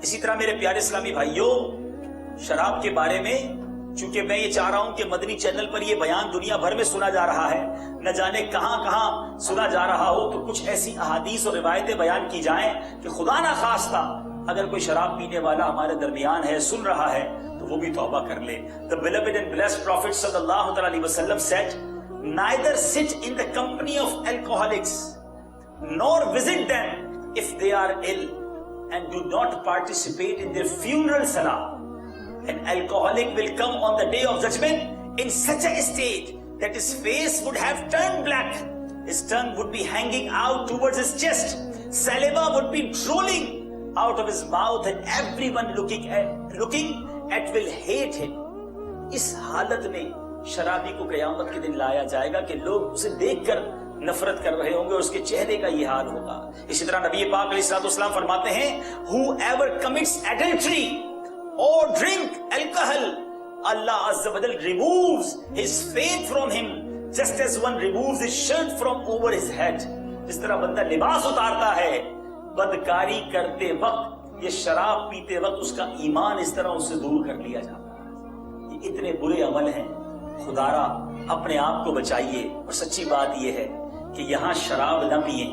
اسی طرح میرے پیارے اسلامی بھائیوں، شراب کے بارے میں چونکہ میں یہ چاہ رہا ہوں کہ مدنی چینل پر یہ بیان دنیا بھر میں سنا جا رہا ہے، نہ جانے کہاں کہاں سنا جا رہا ہو، تو کچھ ایسی احادیث اور روایتیں بیان کی جائیں کہ خدا نہ خواستہ اگر کوئی شراب پینے والا ہمارے درمیان ہے، سن رہا ہے، تو وہ بھی توبہ کر لے۔ The beloved and blessed Prophet sallallahu alaihi wasallam said, "Neither sit in the company of alcoholics, nor visit them if they are ill, and do not participate in their funeral salah. An alcoholic will come on the day of judgment in such a state that his face would have turned black, his tongue would be hanging out towards his chest, saliva would be drooling out of his mouth, and everyone looking at will hate him." اس حالت میں شرابی کو قیامت کے دن لایا جائے گا کہ لوگ اسے دیکھ کر نفرت کر رہے ہوں گے اور اس کے چہرے کا یہ حال ہوگا۔ اسی طرح نبی پاک علیہ الصلوۃ والسلام فرماتے ہیں، whoever commits adultery or drink alcohol, Allah Azza wa Jal removes his faith from him just as one removes his shirt from over his head. جس طرح بندہ لباس اتارتا ہے بدکاری کرتے وقت، یہ شراب پیتے وقت اس کا ایمان اس طرح اس سے دور کر لیا جاتا ہے۔ یہ اتنے برے عمل ہیں، خدارا اپنے آپ کو بچائیے۔ اور سچی بات یہ ہے کہ یہاں شراب نہ پئیں،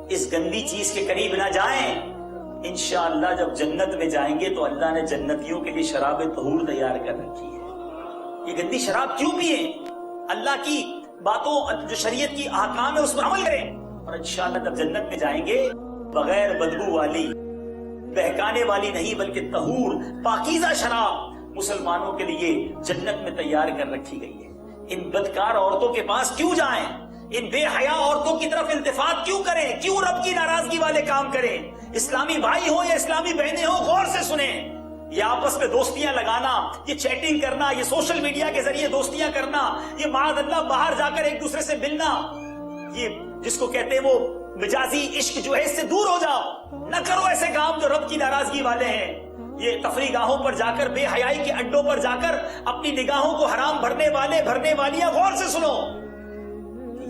اس گندی چیز کے قریب نہ جائیں۔ انشاءاللہ جب جنت میں جائیں گے تو اللہ نے جنتیوں کے لیے شراب طہور تیار کر رکھی ہے۔ یہ گندی شراب کیوں پئیں؟ اللہ کی باتوں جو شریعت کی احکام ہے اس پر عمل کریں، اور انشاءاللہ جب جنت میں جائیں گے بغیر بدبو والی، بہکانے والی نہیں بلکہ طہور پاکیزہ شراب مسلمانوں کے لیے جنت میں تیار کر رکھی گئی ہے۔ ان بدکار عورتوں کے پاس کیوں جائیں؟ ان بے حیا عورتوں کی طرف التفات کیوں کریں؟ کیوں رب کی ناراضگی والے کام کریں؟ اسلامی بھائی ہوں یا اسلامی بہنیں ہوں، غور سے سنیں۔ یہ آپس میں دوستیاں لگانا، یہ چیٹنگ کرنا، یہ سوشل میڈیا کے ذریعے دوستیاں کرنا، یہ معاذ اللہ باہر جا کر ایک دوسرے سے ملنا، یہ جس کو کہتے ہیں وہ مجازی عشق جو ہے، اس سے دور ہو جاؤ۔ نہ کرو ایسے کام جو رب کی ناراضگی والے ہیں۔ یہ تفریح گاہوں پر جا کر، بے حیائی کے اڈوں پر جا کر اپنی نگاہوں کو حرام بھرنے والیاں، غور سے سنو،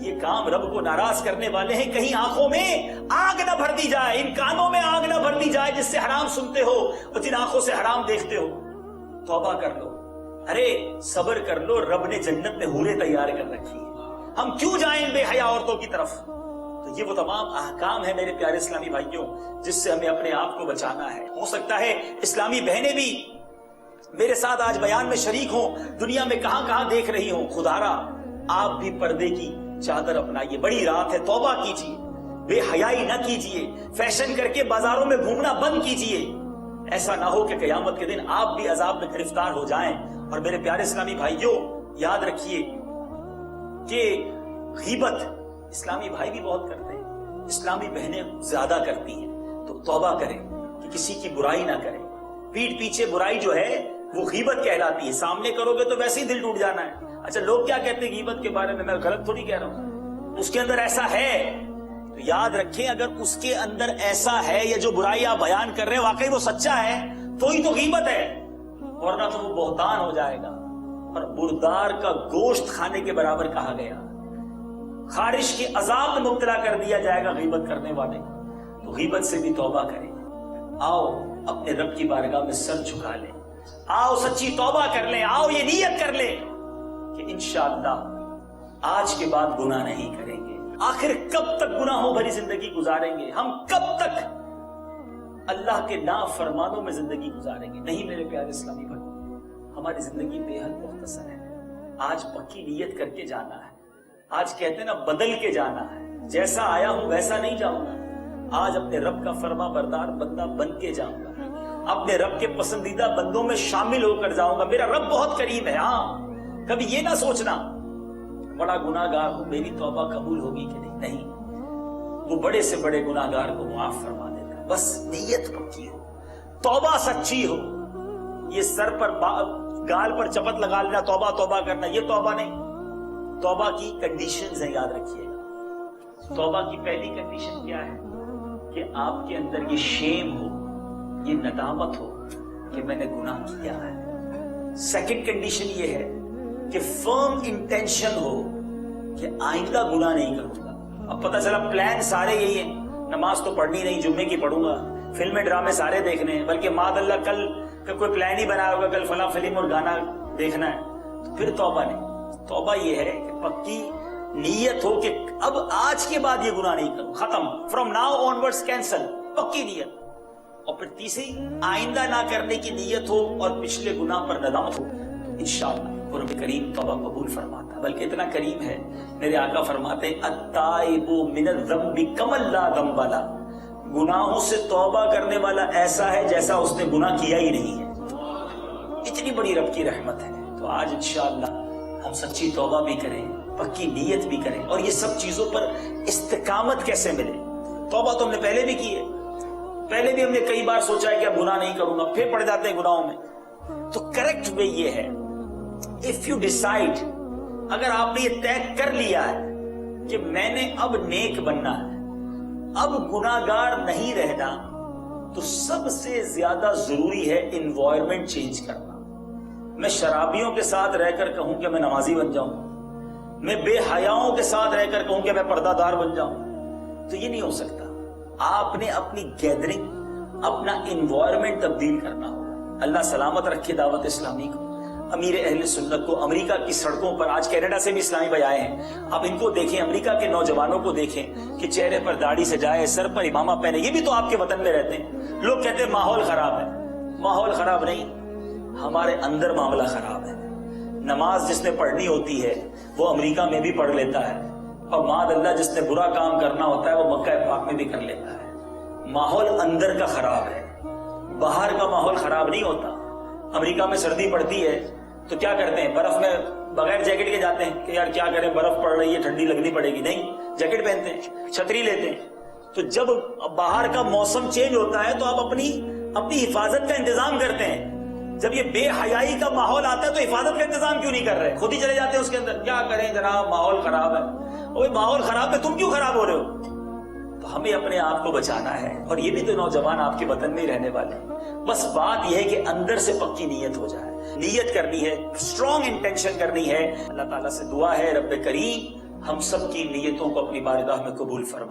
یہ کام رب کو ناراض کرنے والے ہیں۔ کہیں آنکھوں میں آگ نہ بھر دی جائے، ان کانوں میں آگ نہ بھر دی جائے جس سے حرام سنتے ہو اور جن آنکھوں سے حرام دیکھتے ہو۔ توبہ کر لو، ارے صبر کر لو، رب نے جنت میں حوریں تیار کر رکھی ہے، ہم کیوں جائیں بے حیا عورتوں کی طرف؟ تو یہ وہ تمام احکام ہیں میرے پیارے اسلامی بھائیوں جس سے ہمیں اپنے آپ کو بچانا ہے۔ ہو سکتا ہے اسلامی بہنیں بھی میرے ساتھ آج بیان میں شریک ہوں، دنیا میں کہاں کہاں دیکھ رہی ہوں۔ خدارا آپ بھی پردے کی چادر اپنائیے، بڑی رات ہے، توبہ کیجیے، بے حیائی نہ کیجیے، فیشن کر کے بازاروں میں گھومنا بند کیجیے۔ ایسا نہ ہو کہ قیامت کے دن آپ بھی عذاب میں گرفتار ہو جائیں۔ اور میرے پیارے اسلامی بھائیوں یاد رکھیے کہ غیبت اسلامی بھائی بھی بہت کرتے ہیں، اسلامی بہنیں زیادہ کرتی ہیں، تو توبہ کریں کہ کسی کی برائی نہ کریں۔ پیٹھ پیچھے برائی جو ہے وہ غیبت کہلاتی ہے، سامنے کرو گے تو ویسے ہی دل ٹوٹ جانا ہے۔ اچھا لوگ کیا کہتے ہیں غیبت کے بارے میں غلط تھوڑی کہہ رہا ہوں، اس کے اندر ایسا ہے تو یاد رکھیں، اگر اس کے اندر ایسا ہے یا جو برائی آپ بیان کر رہے ہیں واقعی وہ سچا ہے تو ہی تو غیبت ہے، ورنہ تو وہ بہتان ہو جائے گا اور مردار کا گوشت کھانے کے برابر کہا گیا، خارش کے عذاب میں مبتلا کر دیا جائے گا غیبت کرنے والے کو۔ تو غیبت سے بھی توبہ کریں، آؤ اپنے رب کی بارگاہ میں سر جھکا لیں، آؤ سچی توبہ کر لیں، آؤ یہ نیت کر لیں کہ انشاءاللہ آج کے بعد گناہ نہیں کریں گے۔ آخر کب تک گناہوں بھری زندگی گزاریں گے؟ ہم کب تک اللہ کے نافرمانوں میں زندگی گزاریں گے؟ نہیں میرے پیارے اسلامی بھائی، ہماری زندگی بے حد مختصر ہے۔ آج پکی نیت کر کے جانا ہے، آج کہتے ہیں نا بدل کے جانا ہے، جیسا آیا ہوں ویسا نہیں جاؤں گا، آج اپنے رب کا فرما بردار بندہ بن کے جاؤں گا، اپنے رب کے پسندیدہ بندوں میں شامل ہو کر جاؤں گا۔ میرا رب بہت قریب ہے۔ ہاں کبھی یہ نہ سوچنا بڑا گناہگار ہوں میری توبہ قبول ہوگی کہ نہیں، وہ بڑے سے بڑے گناہگار کو معاف فرما دیتا ہے، بس نیت پکی ہو، توبہ سچی ہو۔ یہ سر پر گال پر چپت لگا لینا، توبہ توبہ کرنا، یہ توبہ نہیں۔ توبہ کی کنڈیشنز ہیں، یاد رکھیے گا۔ توبہ کی پہلی کنڈیشن کیا ہے کہ آپ کے اندر یہ شیم ہو، یہ ندامت ہو کہ میں نے گناہ کیا ہے۔ سیکنڈ کنڈیشن یہ ہے کہ فرم انٹینشن ہو کہ آئندہ گناہ نہیں کروں گا۔ اب پتہ چلا پلان سارے یہی ہیں، نماز تو پڑھنی نہیں، جمعے کی پڑھوں گا، فلمیں ڈرامے سارے دیکھنے ہیں، بلکہ ماد اللہ کل کا کوئی پلان ہی بنایا ہوگا کل فلاں فلم اور گانا دیکھنا ہے، تو پھر توبہ نہیں۔ توبہ یہ ہے کہ پکی نیت ہو کہ اب آج کے بعد یہ گناہ نہیں کروں، ختم، from now on words cancel, پکی نیت۔ اور پھر تیسری، آئندہ نہ کرنے کی نیت ہو اور پچھلے گناہ پر ندامت ہو، انشاءاللہ رب کریم توبہ قبول فرماتا ہے۔ بلکہ اتنا کریم ہے، میرے آقا فرماتے ہیں التائب من الذنب کمن لا ذنب لہ، گناہوں سے توبہ کرنے والا ایسا ہے جیسا اس نے گناہ کیا ہی نہیں ہے۔ اتنی بڑی رب کی رحمت ہے۔ تو آج انشاءاللہ ہم سچی توبہ بھی کریں، پکی نیت بھی کریں، اور یہ سب چیزوں پر استقامت کیسے ملے۔ توبہ تو ہم نے پہلے بھی کی ہے، پہلے بھی ہم نے کئی بار سوچا ہے کہ اب گناہ نہیں کروں گا، پھر پڑ جاتے ہیں گناہوں میں۔ تو کریکٹ وے یہ ہے، اف یو ڈیسائیڈ، اگر آپ نے یہ طے کر لیا ہے کہ میں نے اب نیک بننا ہے، اب گناہگار نہیں رہنا، تو سب سے زیادہ ضروری ہے انوائرمنٹ چینج کرنا۔ میں شرابیوں کے ساتھ رہ کر کہوں کہ میں نمازی بن جاؤں، میں بے حیاؤں کے ساتھ رہ کر کہوں کہ میں پردہ دار بن جاؤں، تو یہ نہیں ہو سکتا۔ آپ نے اپنی گیدرنگ، اپنا انوائرمنٹ تبدیل کرنا ہوگا۔ اللہ سلامت رکھے دعوت اسلامی کو، امیر اہل سنت کو۔ امریکہ کی سڑکوں پر آج کینیڈا سے بھی اسلامی بھائی آئے ہیں، آپ ان کو دیکھیں، امریکہ کے نوجوانوں کو دیکھیں کہ چہرے پر داڑھی سجائے، سر پر امامہ پہنے، یہ بھی تو آپ کے وطن میں رہتے ہیں۔ لوگ کہتے ہیں ماحول خراب ہے، ماحول خراب نہیں، ہمارے اندر معاملہ خراب ہے۔ نماز جس نے پڑھنی ہوتی ہے وہ امریکہ میں بھی پڑھ لیتا ہے، اور معاذ اللہ جس نے برا کام کرنا ہوتا ہے وہ مکہ پاک میں بھی کر لیتا ہے۔ ماحول اندر کا خراب ہے، باہر کا ماحول خراب نہیں ہوتا۔ امریکہ میں سردی پڑتی ہے تو کیا کرتے ہیں، برف میں بغیر جیکٹ کے جاتے ہیں کہ یار کیا کریں، برف پڑ رہی ہے، ٹھنڈی لگنی پڑے گی، نہیں، جیکٹ پہنتے ہیں، چھتری لیتے ہیں۔ تو جب باہر کا موسم چینج ہوتا ہے تو آپ اپنی حفاظت کا انتظام کرتے ہیں۔ جب یہ بے حیائی کا ماحول آتا ہے تو حفاظت کا انتظام کیوں نہیں کر رہے، خود ہی چلے جاتے ہیں اس کے اندر، کیا کریں جناب ماحول خراب ہے۔ اوہ ماحول خراب ہے، تم کیوں خراب ہو رہے ہو؟ تو ہمیں اپنے آپ کو بچانا ہے، اور یہ بھی تو نوجوان آپ کے وطن میں ہی رہنے والے ہیں۔ بس بات یہ ہے کہ اندر سے پکی نیت ہو جائے، نیت کرنی ہے، اسٹرانگ انٹینشن کرنی ہے۔ اللہ تعالیٰ سے دعا ہے رب کریم ہم سب کی نیتوں کو اپنی بارگاہ میں قبول فرما۔